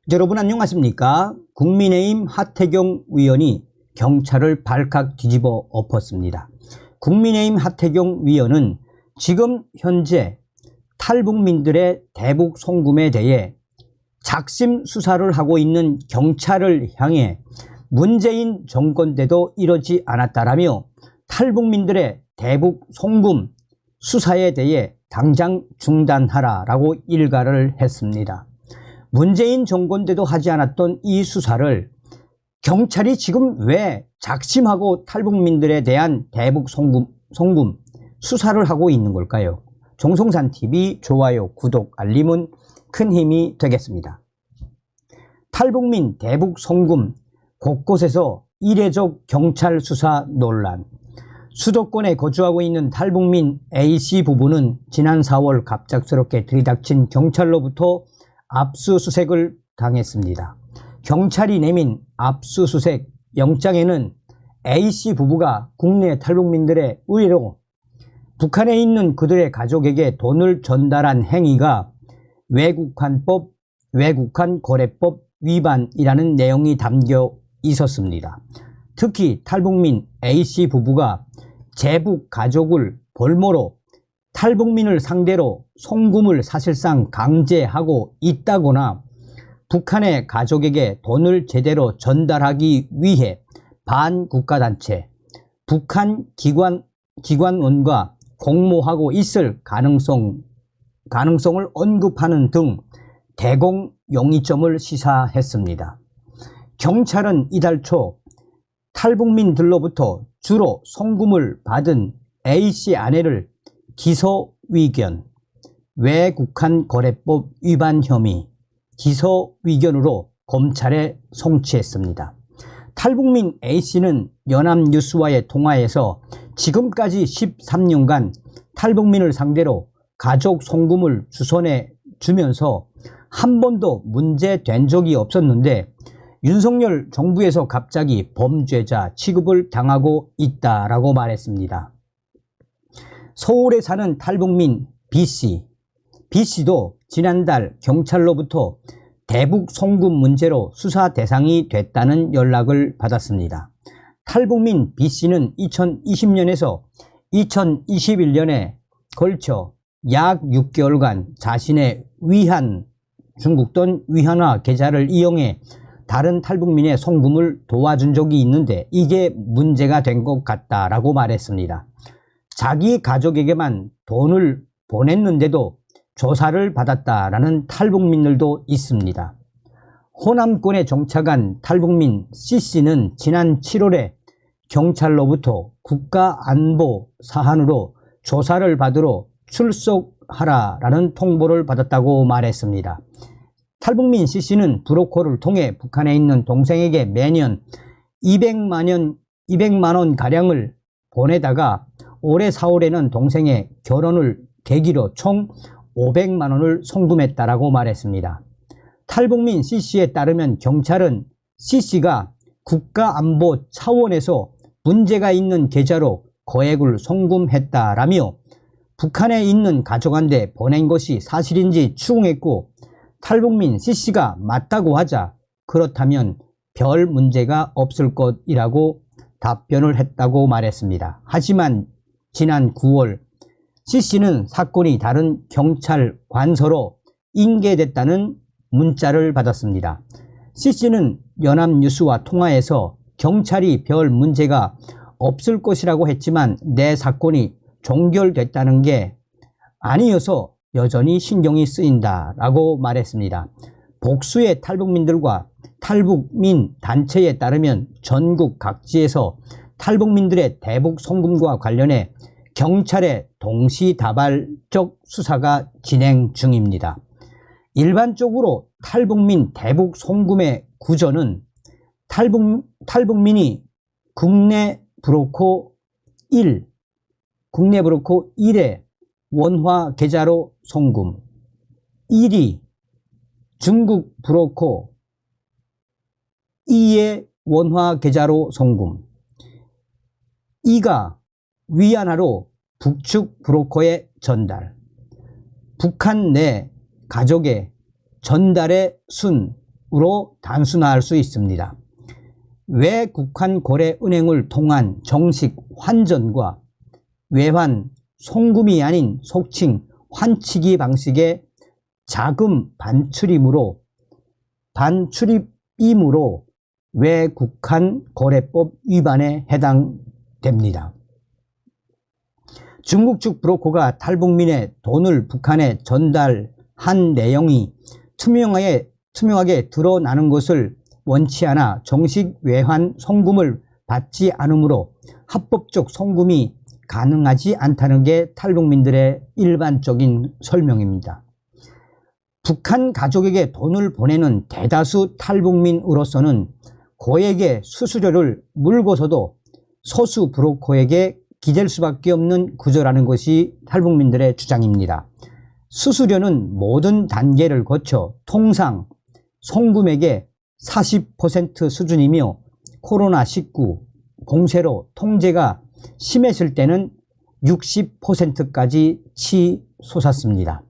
여러분 안녕하십니까? 국민의힘 하태경 의원이 경찰을 발칵 뒤집어 엎었습니다. 국민의힘 하태경 의원은 지금 현재 탈북민들의 대북 송금에 대해 작심 수사를 하고 있는 경찰을 향해 문재인 정권 때도 이러지 않았다라며 탈북민들의 대북 송금 수사에 대해 당장 중단하라라고 일갈을 했습니다. 문재인 정권 때도 하지 않았던 이 수사를 경찰이 지금 왜 작심하고 탈북민들에 대한 대북 송금 수사를 하고 있는 걸까요? 종송산TV 좋아요, 구독, 알림은 큰 힘이 되겠습니다. 탈북민 대북 송금 곳곳에서 이례적 경찰 수사 논란. 수도권에 거주하고 있는 탈북민 A씨 부부는 지난 4월 갑작스럽게 들이닥친 경찰로부터 압수수색을 당했습니다. 경찰이 내민 압수수색 영장에는 A씨 부부가 국내 탈북민들의 의뢰로 북한에 있는 그들의 가족에게 돈을 전달한 행위가 외국환법, 외국환거래법 위반이라는 내용이 담겨 있었습니다. 특히 탈북민 A씨 부부가 재북 가족을 볼모로 탈북민을 상대로 송금을 사실상 강제하고 있다거나 북한의 가족에게 돈을 제대로 전달하기 위해 반국가단체, 북한 기관원과 공모하고 있을 가능성을 언급하는 등 대공 용의점을 시사했습니다. 경찰은 이달 초 탈북민들로부터 주로 송금을 받은 A씨 아내를 기소위견, 외국환거래법 위반 혐의, 기소위견으로 검찰에 송치했습니다. 탈북민 A씨는 연합뉴스와의 통화에서 지금까지 13년간 탈북민을 상대로 가족 송금을 주선해 주면서 한 번도 문제된 적이 없었는데 윤석열 정부에서 갑자기 범죄자 취급을 당하고 있다라고 말했습니다. 서울에 사는 탈북민 B씨. B씨도 지난달 경찰로부터 대북 송금 문제로 수사 대상이 됐다는 연락을 받았습니다. 탈북민 B씨는 2020년에서 2021년에 걸쳐 약 6개월간 자신의 중국 돈 위안화 계좌를 이용해 다른 탈북민의 송금을 도와준 적이 있는데 이게 문제가 된 것 같다라고 말했습니다. 자기 가족에게만 돈을 보냈는데도 조사를 받았다라는 탈북민들도 있습니다. 호남권에 정착한 탈북민 C씨는 지난 7월에 경찰로부터 국가안보 사안으로 조사를 받으러 출석하라라는 통보를 받았다고 말했습니다. 탈북민 C씨는 브로커를 통해 북한에 있는 동생에게 매년 200만 원 가량을 보내다가 올해 4월에는 동생의 결혼을 계기로 총 500만 원을 송금했다라고 말했습니다. 탈북민 C씨에 따르면 경찰은 C씨가 국가안보 차원에서 문제가 있는 계좌로 거액을 송금했다라며 북한에 있는 가족한테 보낸 것이 사실인지 추궁했고 탈북민 C씨가 맞다고 하자 그렇다면 별 문제가 없을 것이라고 답변을 했다고 말했습니다. 하지만 지난 9월 C씨는 사건이 다른 경찰 관서로 인계됐다는 문자를 받았습니다. C씨는 연합뉴스와 통화에서 경찰이 별 문제가 없을 것이라고 했지만 내 사건이 종결됐다는 게 아니어서 여전히 신경이 쓰인다라고 말했습니다. 복수의 탈북민들과 탈북민 단체에 따르면 전국 각지에서 탈북민들의 대북 송금과 관련해 경찰의 동시다발적 수사가 진행 중입니다. 일반적으로 탈북민 대북 송금의 구조는 탈북민이 국내 브로커 1의 원화 계좌로 송금, 1이 중국 브로커 2의 원화 계좌로 송금, 2가 위안화로 북측 브로커에 전달, 북한 내 가족의 전달의 순 것으로 단순화할 수 있습니다. 외국환 거래 은행을 통한 정식 환전과 외환 송금이 아닌 속칭 환치기 방식의 자금 반출입이므로 외국환 거래법 위반에 해당됩니다. 중국 측 브로커가 탈북민의 돈을 북한에 전달한 내용이 투명하게 드러나는 것을 원치 않아 정식 외환 송금을 받지 않으므로 합법적 송금이 가능하지 않다는 게 탈북민들의 일반적인 설명입니다. 북한 가족에게 돈을 보내는 대다수 탈북민으로서는 고액의 수수료를 물고서도 소수 브로커에게 기댈 수밖에 없는 구조라는 것이 탈북민들의 주장입니다. 수수료는 모든 단계를 거쳐 통상 송금액의 40% 수준이며 코로나19 공세로 통제가 심했을 때는 60%까지 치솟았습니다.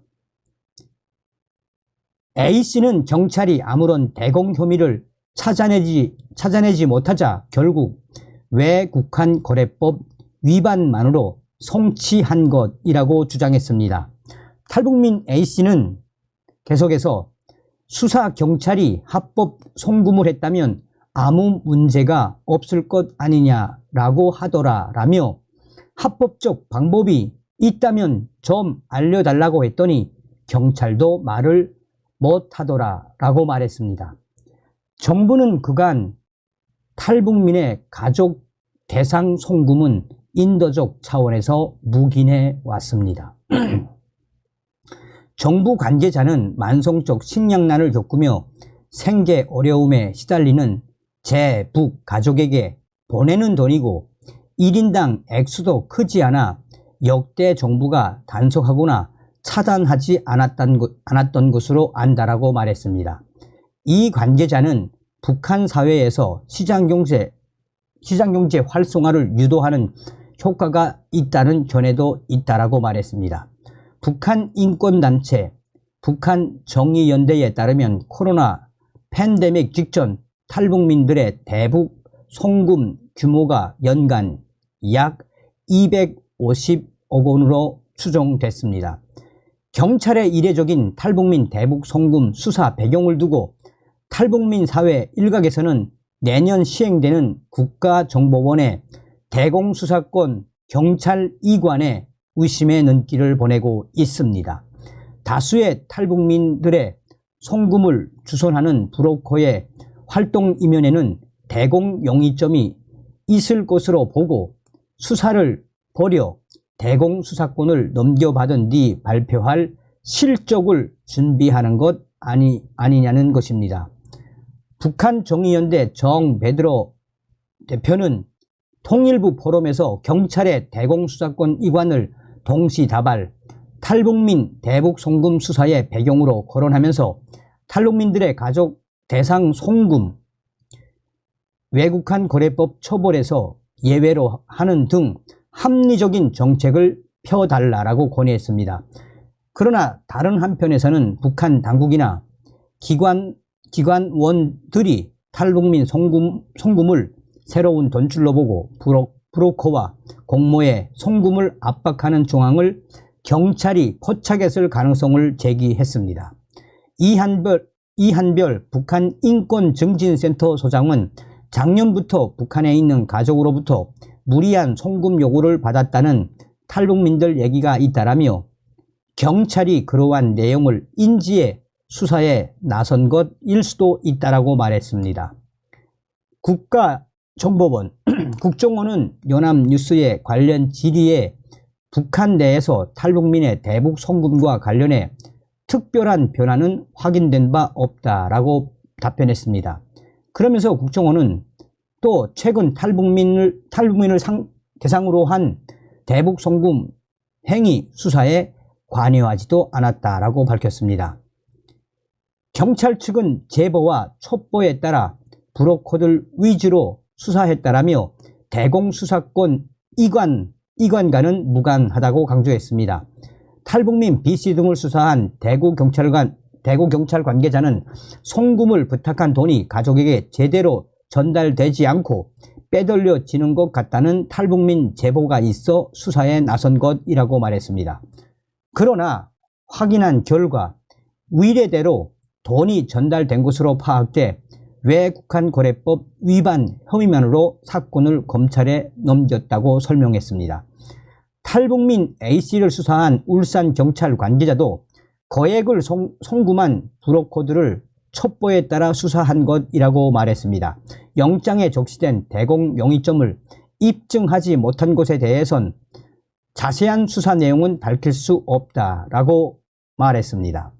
A씨는 경찰이 아무런 대공 혐의를 찾아내지 못하자 결국 외국환 거래법 위반만으로 송치한 것이라고 주장했습니다. 탈북민 A씨는 계속해서 수사 경찰이 합법 송금을 했다면 아무 문제가 없을 것 아니냐라고 하더라라며 합법적 방법이 있다면 좀 알려달라고 했더니 경찰도 말을 못하더라라고 말했습니다. 정부는 그간 탈북민의 가족 대상 송금은 인도적 차원에서 묵인해 왔습니다. 정부 관계자는 만성적 식량난을 겪으며 생계 어려움에 시달리는 제 북 가족에게 보내는 돈이고 1인당 액수도 크지 않아 역대 정부가 단속하거나 차단하지 않았던 것으로 안다라고 말했습니다. 이 관계자는 북한 사회에서 시장경제 활성화를 유도하는 효과가 있다는 견해도 있다라고 말했습니다. 북한 인권단체 북한정의연대에 따르면 코로나 팬데믹 직전 탈북민들의 대북 송금 규모가 연간 약 250억 원으로 추정됐습니다. 경찰의 이례적인 탈북민 대북 송금 수사 배경을 두고 탈북민 사회 일각에서는 내년 시행되는 국가정보원의 대공수사권 경찰 이관에 의심의 눈길을 보내고 있습니다. 다수의 탈북민들의 송금을 주선하는 브로커의 활동 이면에는 대공 용의점이 있을 것으로 보고 수사를 벌여 대공수사권을 넘겨받은 뒤 발표할 실적을 준비하는 것 아니냐는 것입니다. 북한정의연대 정베드로 대표는 통일부 포럼에서 경찰의 대공수사권 이관을 동시다발 탈북민 대북 송금 수사의 배경으로 거론하면서 탈북민들의 가족 대상 송금, 외국환 거래법 처벌에서 예외로 하는 등 합리적인 정책을 펴달라고 권유했습니다. 그러나 다른 한편에서는 북한 당국이나 기관원들이 탈북민 송금을 새로운 돈줄로 보고 브로커와 공모에 송금을 압박하는 정황을 경찰이 포착했을 가능성을 제기했습니다. 이한별 북한 인권증진센터 소장은 작년부터 북한에 있는 가족으로부터 무리한 송금 요구를 받았다는 탈북민들 얘기가 있다라며 경찰이 그러한 내용을 인지해 수사에 나선 것일 수도 있다라고 말했습니다. 국가정보원 국정원은 연합뉴스의 관련 질의에 북한 내에서 탈북민의 대북 송금과 관련해 특별한 변화는 확인된 바 없다라고 답변했습니다. 그러면서 국정원은 또 최근 탈북민을 대상으로 한 대북 송금 행위 수사에 관여하지도 않았다라고 밝혔습니다. 경찰 측은 제보와 첩보에 따라 브로커들 위주로 수사했다라며 대공수사권 이관과는 무관하다고 강조했습니다. 탈북민 B씨 등을 수사한 대구경찰관 대구 경찰 관계자는 송금을 부탁한 돈이 가족에게 제대로 전달되지 않고 빼돌려지는 것 같다는 탈북민 제보가 있어 수사에 나선 것이라고 말했습니다. 그러나 확인한 결과 위례대로 돈이 전달된 것으로 파악돼 외국환거래법 위반 혐의만으로 사건을 검찰에 넘겼다고 설명했습니다. 탈북민 A씨를 수사한 울산경찰 관계자도 거액을 송금한 브로커들을 첩보에 따라 수사한 것이라고 말했습니다. 영장에 적시된 대공 용의점을 입증하지 못한 것에 대해선 자세한 수사 내용은 밝힐 수 없다라고 말했습니다.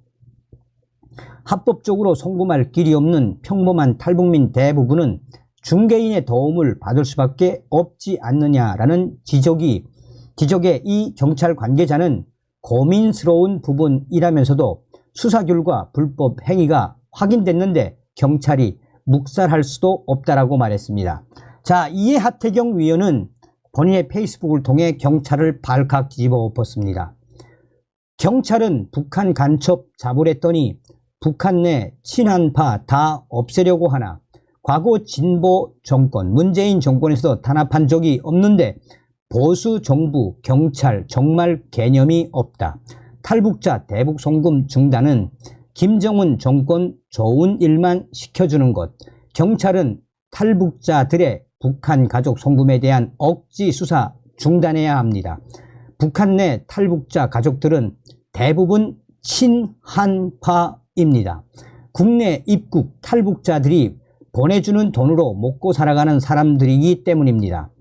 합법적으로 송금할 길이 없는 평범한 탈북민 대부분은 중개인의 도움을 받을 수밖에 없지 않느냐라는 지적에 이 경찰 관계자는 고민스러운 부분이라면서도 수사 결과 불법 행위가 확인됐는데 경찰이 묵살할 수도 없다라고 말했습니다. 자, 이에 하태경 위원은 본인의 페이스북을 통해 경찰을 발칵 뒤집어 엎었습니다. 경찰은 북한 간첩 잡으랬더니 북한 내 친한파 다 없애려고 하나, 과거 진보 정권 문재인 정권에서도 탄압한 적이 없는데 보수 정부 경찰 정말 개념이 없다. 탈북자 대북 송금 중단은 김정은 정권 좋은 일만 시켜주는 것. 경찰은 탈북자들의 북한 가족 송금에 대한 억지 수사 중단해야 합니다. 북한 내 탈북자 가족들은 대부분 친한파입니다. 국내 입국 탈북자들이 보내주는 돈으로 먹고 살아가는 사람들이기 때문입니다.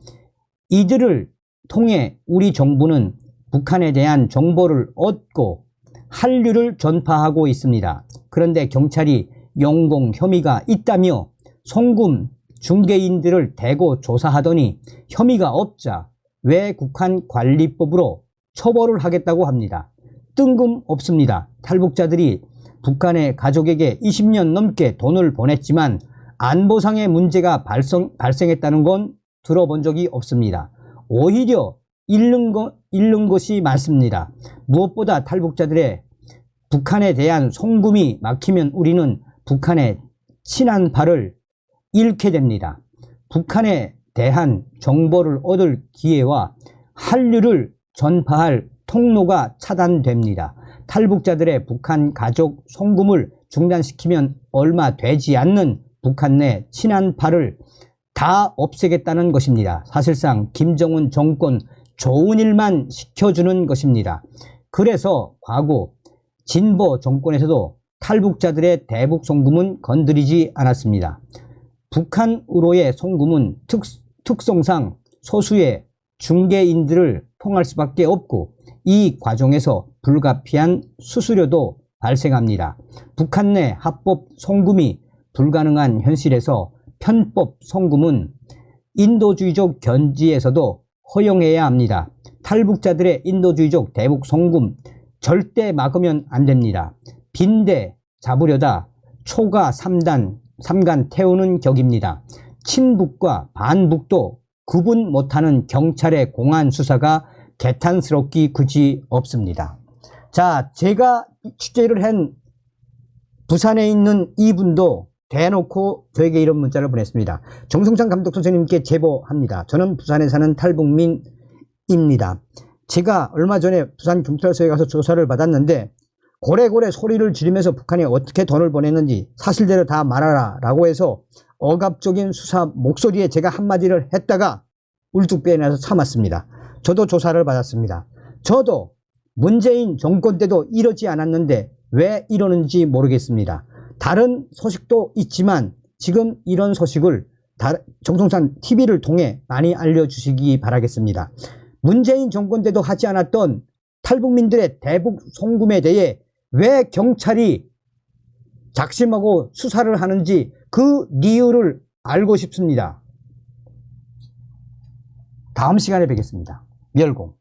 이들을 통해 우리 정부는 북한에 대한 정보를 얻고 한류를 전파하고 있습니다. 그런데 경찰이 영공 혐의가 있다며 송금 중개인들을 대거 조사하더니 혐의가 없자 외국환관리법으로 처벌을 하겠다고 합니다. 뜬금없습니다. 탈북자들이 북한의 가족에게 20년 넘게 돈을 보냈지만 안보상의 문제가 발생했다는 건 들어본 적이 없습니다. 오히려 잃는 것이 많습니다. 무엇보다 탈북자들의 북한에 대한 송금이 막히면 우리는 북한의 친한파를 잃게 됩니다. 북한에 대한 정보를 얻을 기회와 한류를 전파할 통로가 차단됩니다. 탈북자들의 북한 가족 송금을 중단시키면 얼마 되지 않는 북한 내 친한파를 다 없애겠다는 것입니다. 사실상 김정은 정권 좋은 일만 시켜주는 것입니다. 그래서 과거 진보 정권에서도 탈북자들의 대북 송금은 건드리지 않았습니다. 북한으로의 송금은 특성상 소수의 중개인들을 통할 수밖에 없고 이 과정에서 불가피한 수수료도 발생합니다. 북한 내 합법 송금이 불가능한 현실에서 편법 송금은 인도주의적 견지에서도 허용해야 합니다. 탈북자들의 인도주의적 대북 송금 절대 막으면 안 됩니다. 빈대 잡으려다 초가 3간 태우는 격입니다. 친북과 반북도 구분 못하는 경찰의 공안 수사가 개탄스럽기 그지 없습니다. 자, 제가 취재를 한 부산에 있는 이분도 대놓고 저에게 이런 문자를 보냈습니다. 정성찬 감독 선생님께 제보합니다. 저는 부산에 사는 탈북민입니다. 제가 얼마 전에 부산 경찰서에 가서 조사를 받았는데 고래고래 소리를 지르면서 북한에 어떻게 돈을 보냈는지 사실대로 다 말하라 라고 해서 억압적인 수사 목소리에 제가 한마디를 했다가 울뚝배에 나서 참았습니다. 저도 조사를 받았습니다. 저도 문재인 정권 때도 이러지 않았는데 왜 이러는지 모르겠습니다. 다른 소식도 있지만 지금 이런 소식을 정성찬 TV를 통해 많이 알려주시기 바라겠습니다. 문재인 정권 때도 하지 않았던 탈북민들의 대북 송금에 대해 왜 경찰이 작심하고 수사를 하는지 그 이유를 알고 싶습니다. 다음 시간에 뵙겠습니다. 멸공.